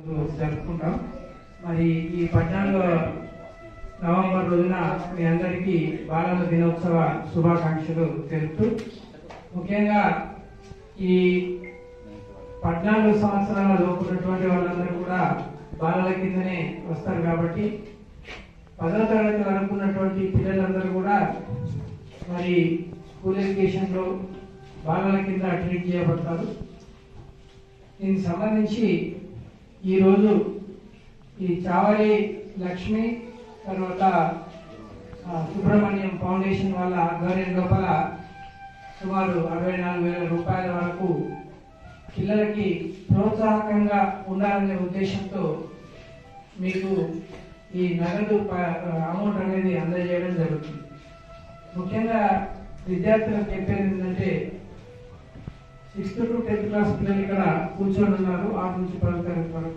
జరుపుకుంటాం. మరి ఈ 14 నవంబర్ రోజున మీ అందరికీ బాలల దినోత్సవ శుభాకాంక్షలు తెలుపుతూ, ముఖ్యంగా ఈ 14 సంవత్సరాల లోపు ఉన్నటువంటి వాళ్ళందరూ కూడా బాలల కిందనే వస్తారు. కాబట్టి 10వ తరగతి వరకు ఉన్నటువంటి పిల్లలందరూ కూడా మరి స్కూల్ ఎడ్యుకేషన్లో బాలల కింద ట్రీట్ చేయబడతారు. దీనికి సంబంధించి ఈరోజు ఈ చావలి లక్ష్మి తర్వాత సుబ్రహ్మణ్యం ఫౌండేషన్ వాళ్ళ ఆధ్వర్యం లోపల సుమారు 64,000 రూపాయల వరకు పిల్లలకి ప్రోత్సాహకంగా ఉండాలనే ఉద్దేశంతో మీకు ఈ నగదు అమౌంట్ అనేది అందజేయడం జరుగుతుంది. ముఖ్యంగా విద్యార్థులకు చెప్పేది ఏంటంటే 6th to 10th క్లాస్ పిల్లలు ఇక్కడ కూర్చొని ఉన్నారు. 6 నుంచి 10వ తరగతి వరకు